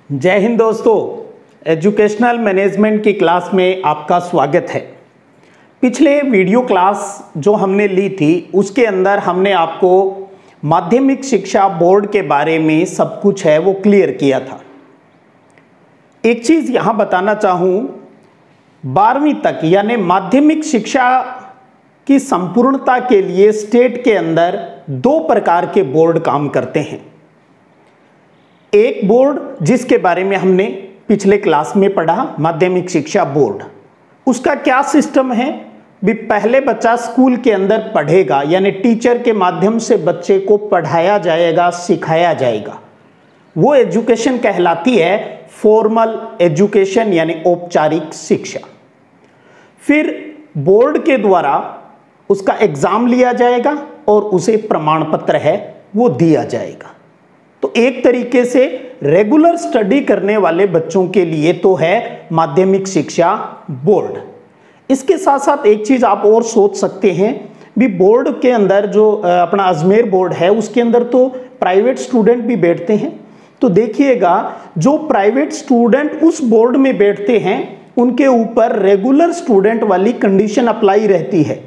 जय हिंद दोस्तों, educational management की क्लास में आपका स्वागत है। पिछले वीडियो क्लास जो हमने ली थी उसके अंदर हमने आपको माध्यमिक शिक्षा बोर्ड के बारे में सब कुछ है वो क्लियर किया था। एक चीज़ यहाँ बताना चाहूँ, 12वीं तक यानी माध्यमिक शिक्षा की संपूर्णता के लिए स्टेट के अंदर दो प्रकार के बोर्ड काम करते हैं। एक बोर्ड जिसके बारे में हमने पिछले क्लास में पढ़ा, माध्यमिक शिक्षा बोर्ड, उसका क्या सिस्टम है भी पहले बच्चा स्कूल के अंदर पढ़ेगा यानी टीचर के माध्यम से बच्चे को पढ़ाया जाएगा, सिखाया जाएगा। वो एजुकेशन कहलाती है फॉर्मल एजुकेशन यानी औपचारिक शिक्षा। फिर बोर्ड के द्वारा उसका एग्जाम लिया जाएगा और उसे प्रमाण पत्र है वो दिया जाएगा। तो एक तरीके से रेगुलर स्टडी करने वाले बच्चों के लिए तो है माध्यमिक शिक्षा बोर्ड। इसके साथ साथ एक चीज आप और सोच सकते हैं भी बोर्ड के अंदर जो अपना अजमेर बोर्ड है उसके अंदर तो प्राइवेट स्टूडेंट भी बैठते हैं। तो देखिएगा जो प्राइवेट स्टूडेंट उस बोर्ड में बैठते हैं उनके ऊपर रेगुलर स्टूडेंट वाली कंडीशन अप्लाई रहती है।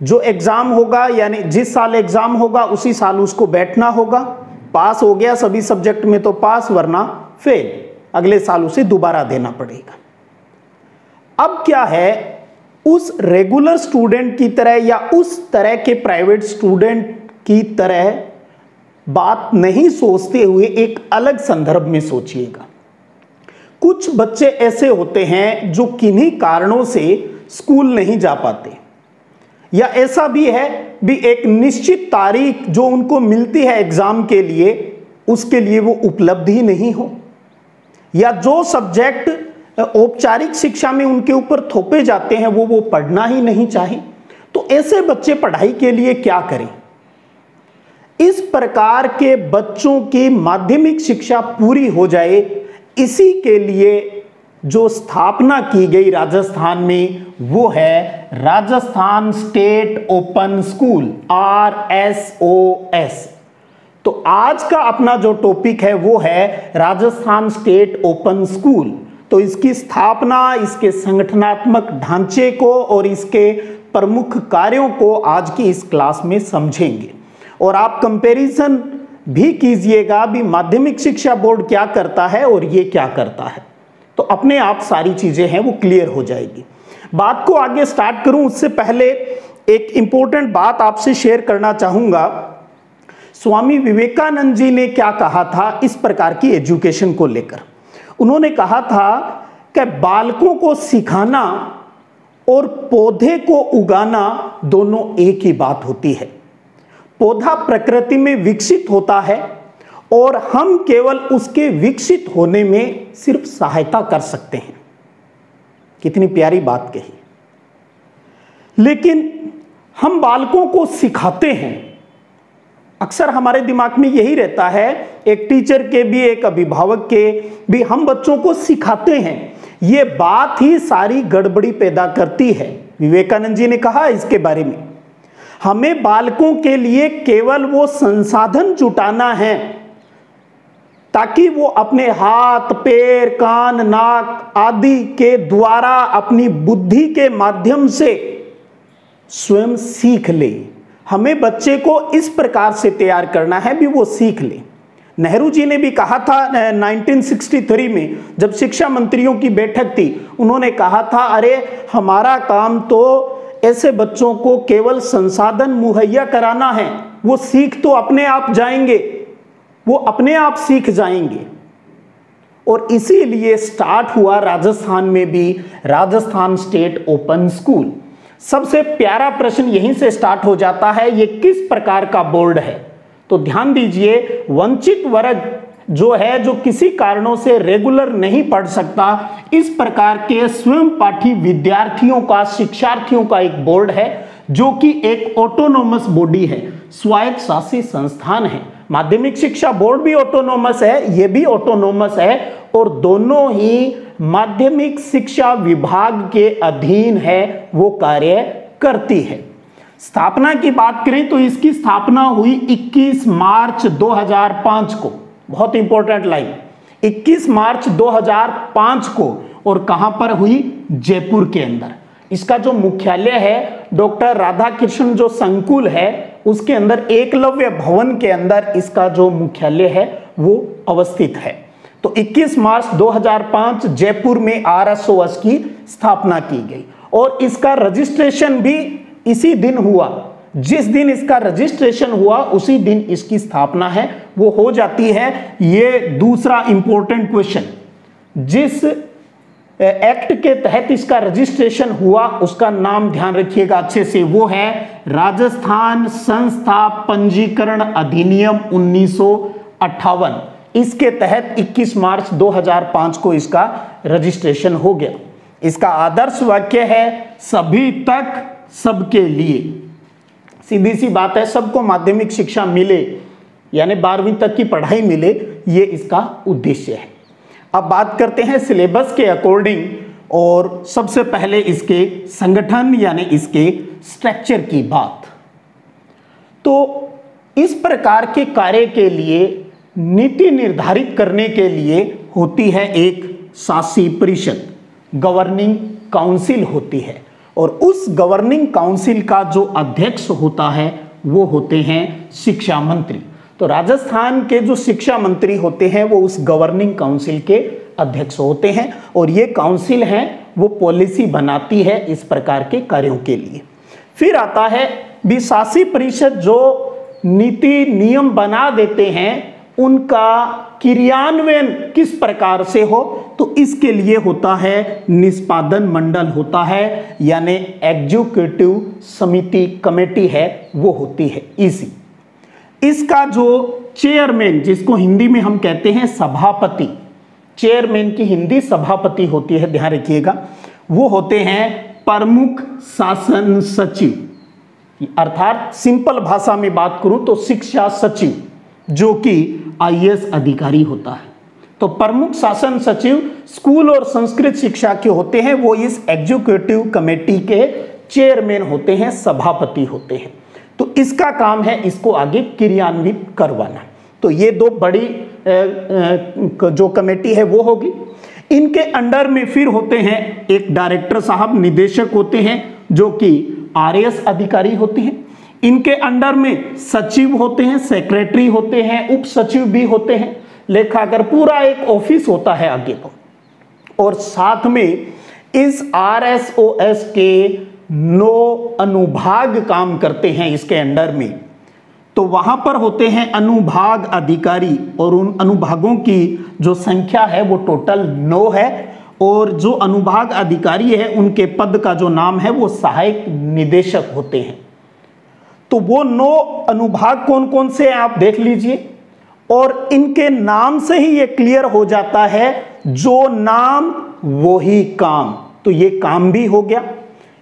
जो एग्जाम होगा यानी जिस साल एग्जाम होगा उसी साल उसको बैठना होगा। पास हो गया सभी सब्जेक्ट में तो पास, वरना फेल, अगले साल उसे दोबारा देना पड़ेगा। अब क्या है, उस रेगुलर स्टूडेंट की तरह या उस तरह के प्राइवेट स्टूडेंट की तरह बात नहीं सोचते हुए एक अलग संदर्भ में सोचिएगा। कुछ बच्चे ऐसे होते हैं जो किन्हीं कारणों से स्कूल नहीं जा पाते, या ऐसा भी है भी एक निश्चित तारीख जो उनको मिलती है एग्जाम के लिए उसके लिए वो उपलब्ध ही नहीं हो, या जो सब्जेक्ट औपचारिक शिक्षा में उनके ऊपर थोपे जाते हैं वो पढ़ना ही नहीं चाहे। तो ऐसे बच्चे पढ़ाई के लिए क्या करें? इस प्रकार के बच्चों की माध्यमिक शिक्षा पूरी हो जाए, इसी के लिए जो स्थापना की गई राजस्थान में वो है Rajasthan state open school, RSOS। तो आज का अपना जो टॉपिक है वो है राजस्थान स्टेट ओपन स्कूल। तो इसकी स्थापना, इसके संगठनात्मक ढांचे को और इसके प्रमुख कार्यों को आज की इस क्लास में समझेंगे। और आप कंपैरिजन भी कीजिएगा भी माध्यमिक शिक्षा बोर्ड क्या करता है और ये क्या करता है, तो अपने आप सारी चीजें हैं वो क्लियर हो जाएगी। बात को आगे स्टार्ट करूं उससे पहले एक इंपॉर्टेंट बात आपसे शेयर करना चाहूंगा। स्वामी विवेकानंद जी ने क्या कहा था इस प्रकार की एजुकेशन को लेकर? उन्होंने कहा था कि बालकों को सिखाना और पौधे को उगाना दोनों एक ही बात होती है। पौधा प्रकृति में विकसित होता है और हम केवल उसके विकसित होने में सिर्फ सहायता कर सकते हैं। कितनी प्यारी बात कही। लेकिन हम बालकों को सिखाते हैं, अक्सर हमारे दिमाग में यही रहता है, एक टीचर के भी एक अभिभावक के भी, हम बच्चों को सिखाते हैं। ये बात ही सारी गड़बड़ी पैदा करती है। विवेकानंद जी ने कहा इसके बारे में, हमें बालकों के लिए केवल वो संसाधन जुटाना है ताकि वो अपने हाथ, पैर, कान, नाक आदि के द्वारा अपनी बुद्धि के माध्यम से स्वयं सीख ले। हमें बच्चे को इस प्रकार से तैयार करना है भी वो सीख ले। नेहरू जी ने भी कहा था 1963 में जब शिक्षा मंत्रियों की बैठक थी, उन्होंने कहा था अरे हमारा काम तो ऐसे बच्चों को केवल संसाधन मुहैया कराना है, वो सीख तो अपने आप जाएंगे, वो अपने आप सीख जाएंगे। और इसीलिए स्टार्ट हुआ राजस्थान में भी राजस्थान स्टेट ओपन स्कूल। सबसे प्यारा प्रश्न यहीं से स्टार्ट हो जाता है, ये किस प्रकार का बोर्ड है? तो ध्यान दीजिए, वंचित वर्ग जो है, जो किसी कारणों से रेगुलर नहीं पढ़ सकता, इस प्रकार के स्वयं पाठी विद्यार्थियों का, शिक्षार्थियों का एक बोर्ड है जो कि एक ऑटोनोमस बॉडी है, स्वायत्त शासी संस्थान है। माध्यमिक शिक्षा बोर्ड भी ऑटोनोमस है, ये भी ऑटोनोमस है, और दोनों ही माध्यमिक शिक्षा विभाग के अधीन है, वो कार्य करती है। स्थापना की बात करें तो इसकी स्थापना हुई 21 मार्च 2005 को। बहुत इंपॉर्टेंट लाइन, 21 मार्च 2005 को, और कहां पर हुई? जयपुर के अंदर। इसका जो मुख्यालय है डॉक्टर राधाकृष्ण जो संकुल है उसके अंदर, एकलव्य भवन के अंदर इसका जो मुख्यालय है वो अवस्थित है। तो 21 मार्च 2005 जयपुर में RSOS की स्थापना की गई और इसका रजिस्ट्रेशन भी इसी दिन हुआ। जिस दिन इसका रजिस्ट्रेशन हुआ उसी दिन इसकी स्थापना है वो हो जाती है। ये दूसरा इंपॉर्टेंट क्वेश्चन, जिस एक्ट के तहत इसका रजिस्ट्रेशन हुआ उसका नाम ध्यान रखिएगा अच्छे से, वो है राजस्थान संस्था पंजीकरण अधिनियम 1958। इसके तहत 21 मार्च 2005 को इसका रजिस्ट्रेशन हो गया। इसका आदर्श वाक्य है सभी तक सबके लिए। सीधी सी बात है, सबको माध्यमिक शिक्षा मिले यानी 12वीं तक की पढ़ाई मिले, ये इसका उद्देश्य है। अब बात करते हैं सिलेबस के अकॉर्डिंग, और सबसे पहले इसके संगठन यानी इसके स्ट्रक्चर की बात। तो इस प्रकार के कार्य के लिए नीति निर्धारित करने के लिए होती है एक शासी परिषद, गवर्निंग काउंसिल होती है, और उस गवर्निंग काउंसिल का जो अध्यक्ष होता है वो होते हैं शिक्षा मंत्री। तो राजस्थान के जो शिक्षा मंत्री होते हैं वो उस गवर्निंग काउंसिल के अध्यक्ष होते हैं, और ये काउंसिल है वो पॉलिसी बनाती है इस प्रकार के कार्यों के लिए। फिर आता है शासी परिषद, जो नीति नियम बना देते हैं उनका क्रियान्वयन किस प्रकार से हो, तो इसके लिए होता है निष्पादन मंडल होता है, यानी एग्जीक्यूटिव समिति कमेटी है वो होती है ईसी। इसका जो चेयरमैन, जिसको हिंदी में हम कहते हैं सभापति, चेयरमैन की हिंदी सभापति होती है, ध्यान रखिएगा, वो होते हैं प्रमुख शासन सचिव, अर्थात सिंपल भाषा में बात करूं तो शिक्षा सचिव, जो कि IAS अधिकारी होता है। तो प्रमुख शासन सचिव स्कूल और संस्कृत शिक्षा के होते हैं, वो इस एग्जीक्यूटिव कमेटी के चेयरमैन होते हैं, सभापति होते हैं। तो इसका काम है इसको आगे क्रियान्वित करवाना। तो ये दो बड़ी जो कमेटी है वो होगी। इनके अंडर में फिर होते हैं एक डायरेक्टर साहब, निदेशक होते हैं जो कि RAS अधिकारी होते हैं। इनके अंडर में सचिव होते हैं, सेक्रेटरी होते हैं, उप सचिव भी होते हैं, लेखाकार, पूरा एक ऑफिस होता है आगे तो। और साथ में इस RSOS के 9 अनुभाग काम करते हैं इसके अंडर में। तो वहां पर होते हैं अनुभाग अधिकारी, और उन अनुभागों की जो संख्या है वो टोटल 9 है। और जो अनुभाग अधिकारी है उनके पद का जो नाम है वो सहायक निदेशक होते हैं। तो वो 9 अनुभाग कौन कौन से हैं आप देख लीजिए, और इनके नाम से ही ये क्लियर हो जाता है, जो नाम वो ही काम। तो ये काम भी हो गया।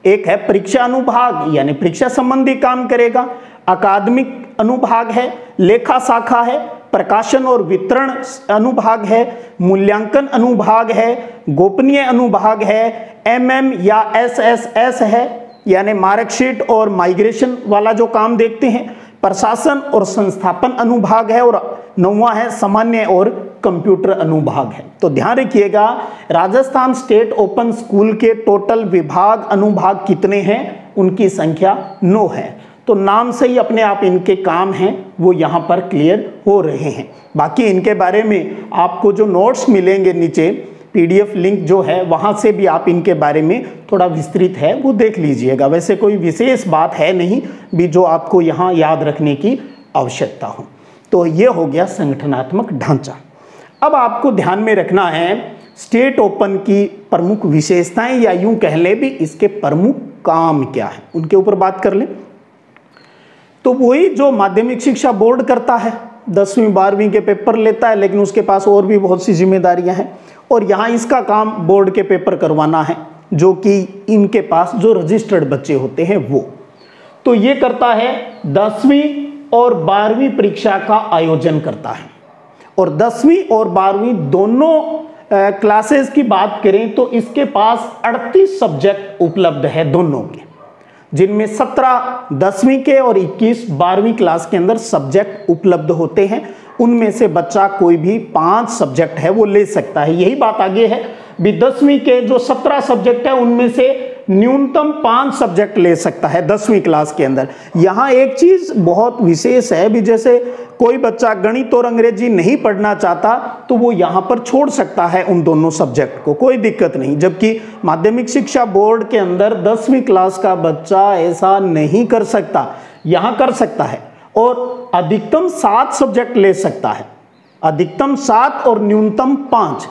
एक है परीक्षा अनुभाग, यानी परीक्षा संबंधी काम करेगा। अकादमिक अनुभाग है, लेखा शाखा है, प्रकाशन और वितरण अनुभाग है, मूल्यांकन अनुभाग है, गोपनीय अनुभाग है, MM या SSS है, यानी मार्कशीट और माइग्रेशन वाला जो काम देखते हैं, प्रशासन और संस्थापन अनुभाग है, और 9वां है सामान्य और कंप्यूटर अनुभाग है। तो ध्यान रखिएगा, राजस्थान स्टेट ओपन स्कूल के टोटल विभाग अनुभाग कितने हैं, उनकी संख्या 9 है। तो नाम से ही अपने आप इनके काम हैं वो यहाँ पर क्लियर हो रहे हैं। बाकी इनके बारे में आपको जो नोट्स मिलेंगे नीचे, PDF लिंक जो है वहाँ से भी आप इनके बारे में थोड़ा विस्तृत है वो देख लीजिएगा। वैसे कोई विशेष बात है नहीं भी जो आपको यहाँ याद रखने की आवश्यकता हो। तो ये हो गया संगठनात्मक ढांचा। अब आपको ध्यान में रखना है स्टेट ओपन की प्रमुख विशेषताएं, या यूं कह ले भी इसके प्रमुख काम क्या है, उनके ऊपर बात कर लें। तो वही जो माध्यमिक शिक्षा बोर्ड करता है, 10वीं 12वीं के पेपर लेता है, लेकिन उसके पास और भी बहुत सी जिम्मेदारियां हैं, और यहाँ इसका काम बोर्ड के पेपर करवाना है, जो कि इनके पास जो रजिस्टर्ड बच्चे होते हैं वो। तो ये करता है 10वीं और 12वीं परीक्षा का आयोजन करता है। और 10वीं और 12वीं दोनों क्लासेस की बात करें तो इसके पास 38 सब्जेक्ट उपलब्ध है दोनों के, जिनमें 17 10वीं के और 21 12वीं क्लास के अंदर सब्जेक्ट उपलब्ध होते हैं। उनमें से बच्चा कोई भी 5 सब्जेक्ट है वो ले सकता है। यही बात आगे है भी 10वीं के जो 17 सब्जेक्ट है उनमें से न्यूनतम 5 सब्जेक्ट ले सकता है 10वीं क्लास के अंदर। यहाँ एक चीज बहुत विशेष है भी, जैसे कोई बच्चा गणित और अंग्रेजी नहीं पढ़ना चाहता तो वो यहाँ पर छोड़ सकता है उन दोनों सब्जेक्ट को, कोई दिक्कत नहीं। जबकि माध्यमिक शिक्षा बोर्ड के अंदर 10वीं क्लास का बच्चा ऐसा नहीं कर सकता, यहाँ कर सकता है और अधिकतम 7 सब्जेक्ट ले सकता है, अधिकतम 7 और न्यूनतम 5,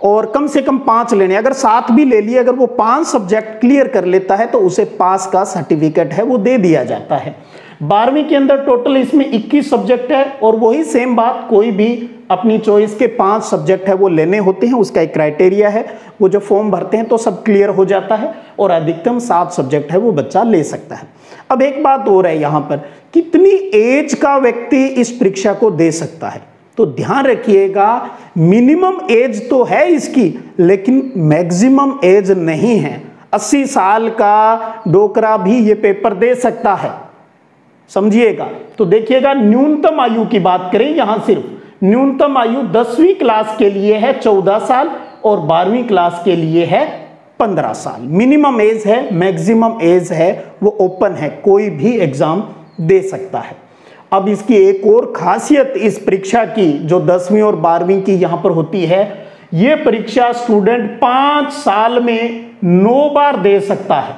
और कम से कम 5 लेने। अगर 7 भी ले लिए, अगर वो 5 सब्जेक्ट क्लियर कर लेता है तो उसे पास का सर्टिफिकेट है वो दे दिया जाता है। 12वीं के अंदर टोटल इसमें 21 सब्जेक्ट है और वही सेम बात, कोई भी अपनी चॉइस के 5 सब्जेक्ट है वो लेने होते हैं। उसका एक क्राइटेरिया है, वो जो फॉर्म भरते हैं तो सब क्लियर हो जाता है और अधिकतम 7 सब्जेक्ट है वो बच्चा ले सकता है। अब एक बात और है यहाँ पर, कितनी एज का व्यक्ति इस परीक्षा को दे सकता है? तो ध्यान रखिएगा, मिनिमम एज तो है इसकी लेकिन मैक्सिमम एज नहीं है। 80 साल का डोकरा भी ये पेपर दे सकता है, समझिएगा। तो देखिएगा, न्यूनतम आयु की बात करें, यहां सिर्फ न्यूनतम आयु 10वीं क्लास के लिए है 14 साल और 12वीं क्लास के लिए है 15 साल। मिनिमम एज है, मैक्सिमम एज है वो ओपन है, कोई भी एग्जाम दे सकता है। अब इसकी एक और खासियत इस परीक्षा की जो 10वीं और 12वीं की यहां पर होती है, ये परीक्षा स्टूडेंट 5 साल में 9 बार दे सकता है।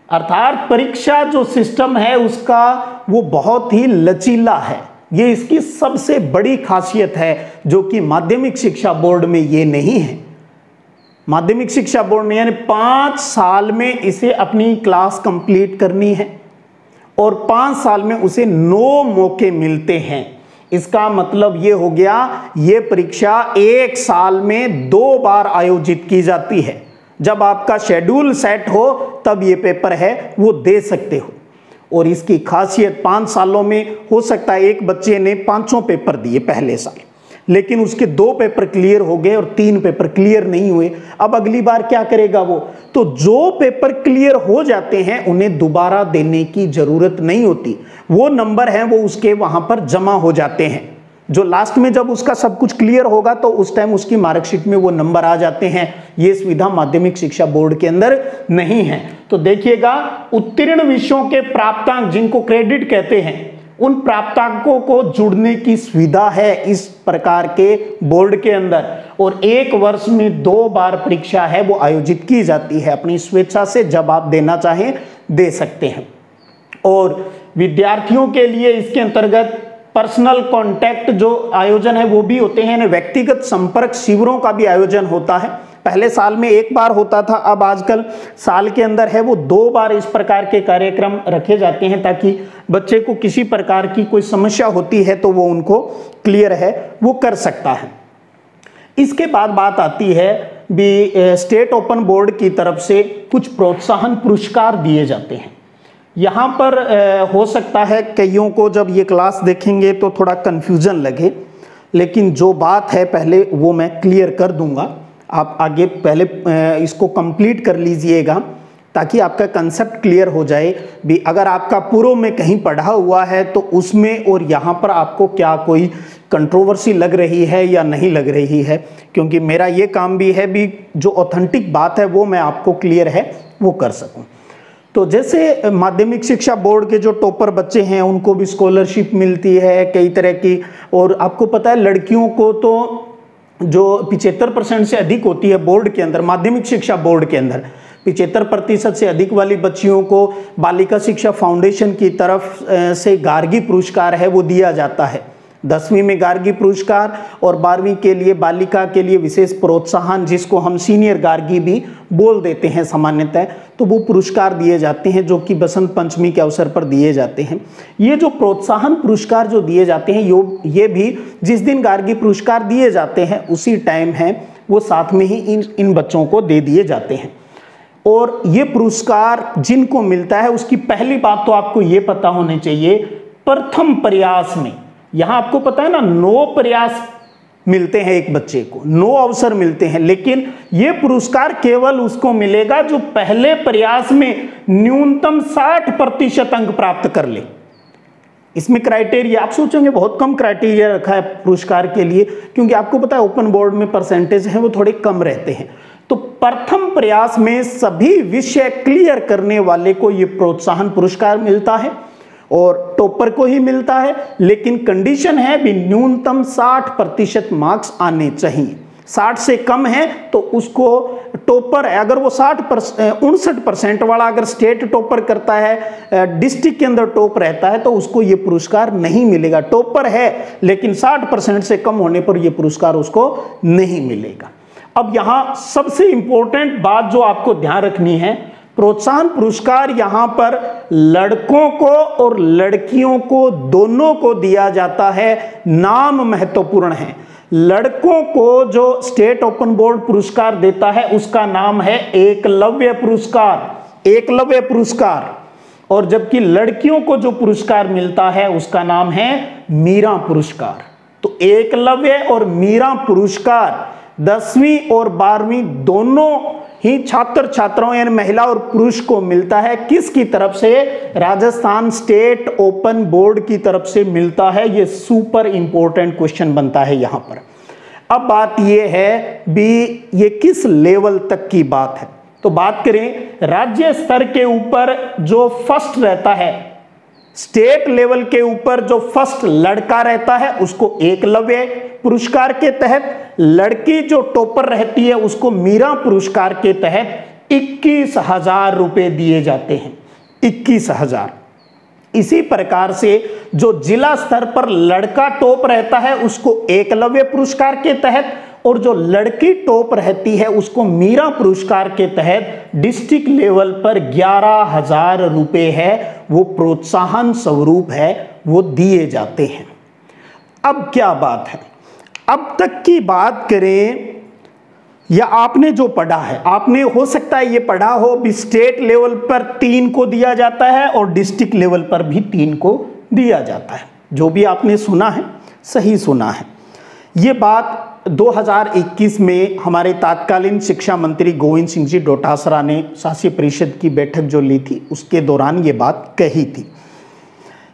अर्थात परीक्षा जो सिस्टम है उसका वो बहुत ही लचीला है। ये इसकी सबसे बड़ी खासियत है जो कि माध्यमिक शिक्षा बोर्ड में ये नहीं है। माध्यमिक शिक्षा बोर्ड में यानी 5 साल में इसे अपनी क्लास कंप्लीट करनी है और 5 साल में उसे 9 मौके मिलते हैं। इसका मतलब ये हो गया, ये परीक्षा 1 साल में 2 बार आयोजित की जाती है। जब आपका शेड्यूल सेट हो तब ये पेपर है वो दे सकते हो। और इसकी खासियत 5 सालों में हो सकता है एक बच्चे ने 5 पेपर दिए पहले साल, लेकिन उसके 2 पेपर क्लियर हो गए और 3 पेपर क्लियर नहीं हुए। अब अगली बार क्या करेगा वो? तो जो पेपर क्लियर हो जाते हैं उन्हें दोबारा देने की जरूरत नहीं होती, वो नंबर हैं वो उसके वहां पर जमा हो जाते हैं। जो लास्ट में जब उसका सब कुछ क्लियर होगा तो उस टाइम उसकी मार्कशीट में वो नंबर आ जाते हैं। ये सुविधा माध्यमिक शिक्षा बोर्ड के अंदर नहीं है। तो देखिएगा, उत्तीर्ण विषयों के प्राप्तांक जिनको क्रेडिट कहते हैं, उन प्राप्तांकों को जुड़ने की सुविधा है इस प्रकार के बोर्ड के अंदर। और 1 वर्ष में 2 बार परीक्षा है वो आयोजित की जाती है। अपनी स्वेच्छा से जब आप देना चाहें दे सकते हैं। और विद्यार्थियों के लिए इसके अंतर्गत पर्सनल कांटेक्ट जो आयोजन है वो भी होते हैं, व्यक्तिगत संपर्क शिविरों का भी आयोजन होता है। पहले साल में 1 बार होता था, अब आजकल साल के अंदर है वो 2 बार इस प्रकार के कार्यक्रम रखे जाते हैं ताकि बच्चे को किसी प्रकार की कोई समस्या होती है तो वो उनको क्लियर है वो कर सकता है। इसके बाद बात आती है भी स्टेट ओपन बोर्ड की तरफ से कुछ प्रोत्साहन पुरस्कार दिए जाते हैं। यहाँ पर हो सकता है कईयों को जब ये क्लास देखेंगे तो थोड़ा कन्फ्यूजन लगे, लेकिन जो बात है पहले वो मैं क्लियर कर दूंगा। आप आगे पहले इसको कंप्लीट कर लीजिएगा ताकि आपका कंसेप्ट क्लियर हो जाए भी। अगर आपका पूर्व में कहीं पढ़ा हुआ है तो उसमें और यहाँ पर आपको क्या कोई कंट्रोवर्सी लग रही है या नहीं लग रही है, क्योंकि मेरा ये काम भी है भी जो ऑथेंटिक बात है वो मैं आपको क्लियर है वो कर सकूं। तो जैसे माध्यमिक शिक्षा बोर्ड के जो टॉपर बच्चे हैं उनको भी स्कॉलरशिप मिलती है कई तरह की, और आपको पता है लड़कियों को तो जो 75% से अधिक होती है बोर्ड के अंदर, माध्यमिक शिक्षा बोर्ड के अंदर 75% से अधिक वाली बच्चियों को बालिका शिक्षा फाउंडेशन की तरफ से गार्गी पुरस्कार है वो दिया जाता है। 10वीं में गार्गी पुरस्कार और 12वीं के लिए बालिका के लिए विशेष प्रोत्साहन, जिसको हम सीनियर गार्गी भी बोल देते हैं सामान्यतः, तो वो पुरस्कार दिए जाते हैं जो कि बसंत पंचमी के अवसर पर दिए जाते हैं। ये जो प्रोत्साहन पुरस्कार जो दिए जाते हैं ये भी जिस दिन गार्गी पुरस्कार दिए जाते हैं उसी टाइम है वो साथ में ही इन बच्चों को दे दिए जाते हैं। और ये पुरस्कार जिनको मिलता है उसकी पहली बात तो आपको ये पता होनी चाहिए, प्रथम प्रयास में, यहां आपको पता है ना 9 प्रयास मिलते हैं एक बच्चे को, 9 अवसर मिलते हैं, लेकिन यह पुरस्कार केवल उसको मिलेगा जो पहले प्रयास में न्यूनतम 60% अंक प्राप्त कर ले। इसमें क्राइटेरिया आप सोचेंगे बहुत कम क्राइटेरिया रखा है पुरस्कार के लिए, क्योंकि आपको पता है ओपन बोर्ड में परसेंटेज है वो थोड़े कम रहते हैं। तो प्रथम प्रयास में सभी विषय क्लियर करने वाले को ये प्रोत्साहन पुरस्कार मिलता है और टॉपर को ही मिलता है, लेकिन कंडीशन है भी न्यूनतम 60% मार्क्स आने चाहिए। 60 से कम है तो उसको टॉपर है। अगर वो 59% वाला अगर स्टेट टॉपर करता है, डिस्ट्रिक्ट के अंदर टॉप रहता है, तो उसको ये पुरस्कार नहीं मिलेगा। टॉपर है लेकिन 60% से कम होने पर ये पुरस्कार उसको नहीं मिलेगा। अब यहां सबसे इंपॉर्टेंट बात जो आपको ध्यान रखनी है, प्रोत्साहन पुरस्कार यहां पर लड़कों को और लड़कियों को दोनों को दिया जाता है। नाम महत्वपूर्ण है। लड़कों को जो स्टेट ओपन बोर्ड पुरस्कार देता है उसका नाम है एकलव्य पुरस्कार, एकलव्य पुरस्कार। और जबकि लड़कियों को जो पुरस्कार मिलता है उसका नाम है मीरा पुरस्कार। तो एकलव्य और मीरा पुरस्कार 10वीं और 12वीं दोनों ही छात्र छात्राओं यानी महिला और पुरुष को मिलता है। किसकी तरफ से? राजस्थान स्टेट ओपन बोर्ड की तरफ से मिलता है। ये सुपर इंपॉर्टेंट क्वेश्चन बनता है यहां पर। अब बात ये है भी ये किस लेवल तक की बात है। तो बात करें राज्य स्तर के ऊपर जो फर्स्ट रहता है, स्टेट लेवल के ऊपर जो फर्स्ट लड़का रहता है उसको एकलव्य पुरस्कार के तहत, लड़की जो टॉपर रहती है उसको मीरा पुरस्कार के तहत 21,000 रुपए दिए जाते हैं। 21,000। इसी प्रकार से जो जिला स्तर पर लड़का टॉप रहता है उसको एकलव्य पुरस्कार के तहत, और जो लड़की टॉप रहती है उसको मीरा पुरस्कार के तहत डिस्ट्रिक्ट लेवल पर 11,000 रुपए है, वो प्रोत्साहन स्वरूप है, वो दिए जाते हैं। अब क्या बात है, अब तक की बात करें या आपने जो पढ़ा है, आपने हो सकता है ये पढ़ा हो भी स्टेट लेवल पर 3 को दिया जाता है और डिस्ट्रिक्ट लेवल पर भी 3 को दिया जाता है। जो भी आपने सुना है सही सुना है। ये बात 2021 में हमारे तत्कालीन शिक्षा मंत्री गोविंद सिंह जी डोटासरा ने शासी परिषद की बैठक जो ली थी उसके दौरान ये बात कही थी।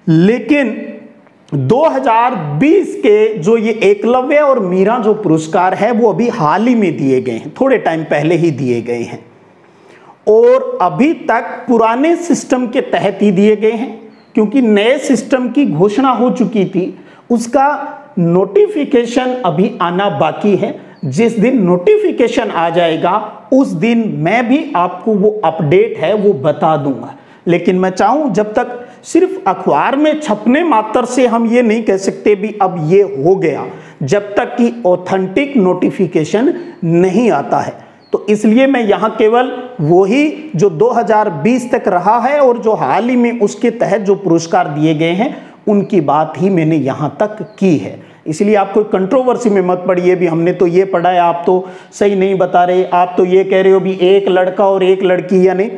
लेकिन 2020 के जो ये एकलव्य और मीरा जो पुरस्कार है वो अभी हाल ही में दिए गए हैं, थोड़े टाइम पहले ही दिए गए हैं, और अभी तक पुराने सिस्टम के तहत ही दिए गए हैं, क्योंकि नए सिस्टम की घोषणा हो चुकी थी, उसका नोटिफिकेशन अभी आना बाकी है। जिस दिन नोटिफिकेशन आ जाएगा उस दिन मैं भी आपको वो अपडेट है वो बता दूंगा। लेकिन मैं चाहूं जब तक सिर्फ अखबार में छपने मात्र से हम ये नहीं कह सकते भी अब ये हो गया, जब तक कि ऑथेंटिक नोटिफिकेशन नहीं आता है। तो इसलिए मैं यहाँ केवल वही जो 2020 तक रहा है और जो हाल ही में उसके तहत जो पुरस्कार दिए गए हैं उनकी बात ही मैंने यहाँ तक की है। इसलिए आप कोई कंट्रोवर्सी में मत पड़िए भी हमने तो ये पढ़ा है, आप तो सही नहीं बता रहे, आप तो ये कह रहे हो भी एक लड़का और एक लड़की, यानी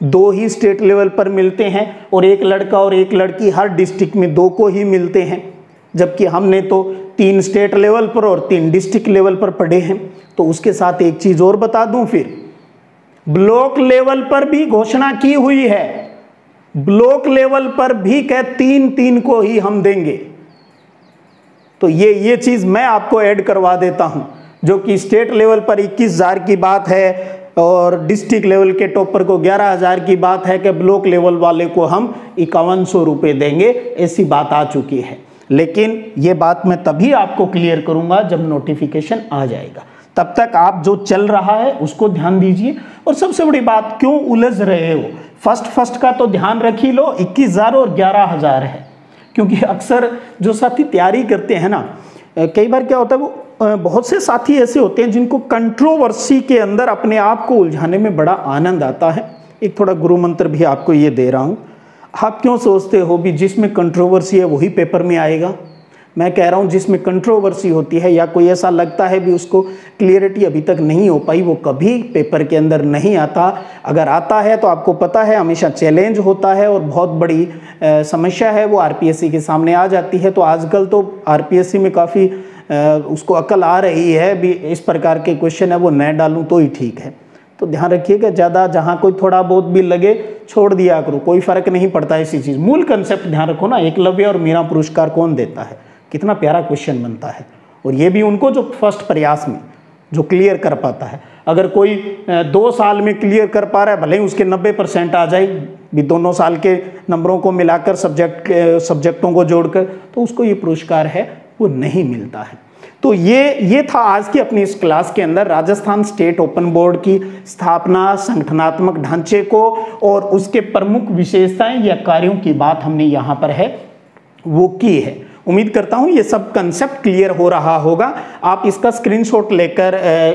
2 ही स्टेट लेवल पर मिलते हैं और एक लड़का और एक लड़की हर डिस्ट्रिक्ट में 2 को ही मिलते हैं, जबकि हमने तो 3 स्टेट लेवल पर और 3 डिस्ट्रिक्ट लेवल पर पढ़े हैं। तो उसके साथ एक चीज़ और बता दूं, फिर ब्लॉक लेवल पर भी घोषणा की हुई है, ब्लॉक लेवल पर भी कह 3-3 को ही हम देंगे। तो ये चीज़ मैं आपको ऐड करवा देता हूं, जो कि स्टेट लेवल पर 21,000 की बात है और डिस्ट्रिक्ट लेवल के टॉपर को 11,000 की बात है कि ब्लॉक लेवल वाले को हम 5100 रुपये देंगे, ऐसी बात आ चुकी है। लेकिन ये बात मैं तभी आपको क्लियर करूंगा जब नोटिफिकेशन आ जाएगा। तब तक आप जो चल रहा है उसको ध्यान दीजिए। और सबसे बड़ी बात, क्यों उलझ रहे हो, फर्स्ट का तो ध्यान रख ही लो, 21,000 और 11,000 है। क्योंकि अक्सर जो साथी तैयारी करते हैं ना, कई बार क्या होता है वो बहुत से साथी ऐसे होते हैं जिनको कंट्रोवर्सी के अंदर अपने आप को उलझाने में बड़ा आनंद आता है। एक थोड़ा गुरु मंत्र भी आपको ये दे रहा हूँ। आप क्यों सोचते हो भी जिसमें कंट्रोवर्सी है वही पेपर में आएगा? मैं कह रहा हूँ जिसमें कंट्रोवर्सी होती है या कोई ऐसा लगता है भी उसको क्लियरिटी अभी तक नहीं हो पाई, वो कभी पेपर के अंदर नहीं आता। अगर आता है तो आपको पता है हमेशा चैलेंज होता है और बहुत बड़ी समस्या है वो आरपीएससी के सामने आ जाती है। तो आजकल तो आरपीएससी में काफ़ी उसको अकल आ रही है भी इस प्रकार के क्वेश्चन है वो न डालूं तो ही ठीक है। तो ध्यान रखिएगा, ज़्यादा जहाँ कोई थोड़ा बहुत भी लगे छोड़ दिया करो, कोई फ़र्क नहीं पड़ता ऐसी चीज़। मूल कंसेप्ट ध्यान रखो ना, एकलव्य और मीरा पुरस्कार कौन देता है, कितना प्यारा क्वेश्चन बनता है। और ये भी उनको जो फर्स्ट प्रयास में जो क्लियर कर पाता है। अगर कोई 2 साल में क्लियर कर पा रहा है, भले ही उसके 90% आ जाए भी, दोनों साल के नंबरों को मिलाकर सब्जेक्टों को जोड़कर, तो उसको ये पुरस्कार है वो नहीं मिलता है। तो ये था आज की अपनी इस क्लास के अंदर राजस्थान स्टेट ओपन बोर्ड की स्थापना, संगठनात्मक ढांचे को और उसके प्रमुख विशेषताएं या कार्यों की बात हमने यहाँ पर है वो की है। उम्मीद करता हूँ ये सब कंसेप्ट क्लियर हो रहा होगा। आप इसका स्क्रीनशॉट लेकर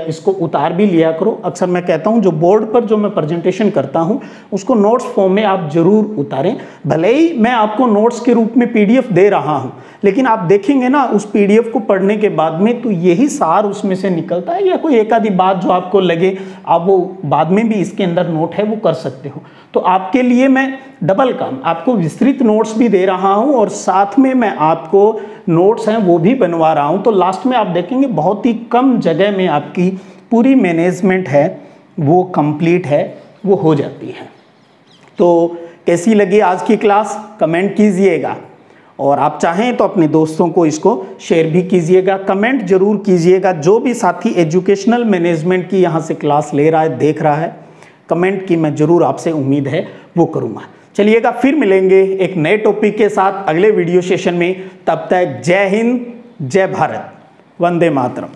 इसको उतार भी लिया करो। अक्सर मैं कहता हूँ जो बोर्ड पर जो मैं प्रेजेंटेशन करता हूँ उसको नोट्स फॉर्म में आप जरूर उतारें। भले ही मैं आपको नोट्स के रूप में पीडीएफ दे रहा हूँ, लेकिन आप देखेंगे ना उस पीडीएफ को पढ़ने के बाद में तो यही सार उसमें से निकलता है, या कोई एक आधी बात जो आपको लगे आप वो बाद में भी इसके अंदर नोट है वो कर सकते हो। तो आपके लिए मैं डबल काम, आपको विस्तृत नोट्स भी दे रहा हूं और साथ में मैं आपको नोट्स हैं वो भी बनवा रहा हूं। तो लास्ट में आप देखेंगे बहुत ही कम जगह में आपकी पूरी मैनेजमेंट है वो कंप्लीट है, वो हो जाती है। तो कैसी लगी आज की क्लास कमेंट कीजिएगा, और आप चाहें तो अपने दोस्तों को इसको शेयर भी कीजिएगा। कमेंट जरूर कीजिएगा, जो भी साथी एजुकेशनल मैनेजमेंट की यहाँ से क्लास ले रहा है, देख रहा है, कमेंट की मैं जरूर आपसे उम्मीद है वो करूँगा। चलिएगा, फिर मिलेंगे एक नए टॉपिक के साथ अगले वीडियो सेशन में। तब तक जय हिंद, जय भारत, वंदे मातरम।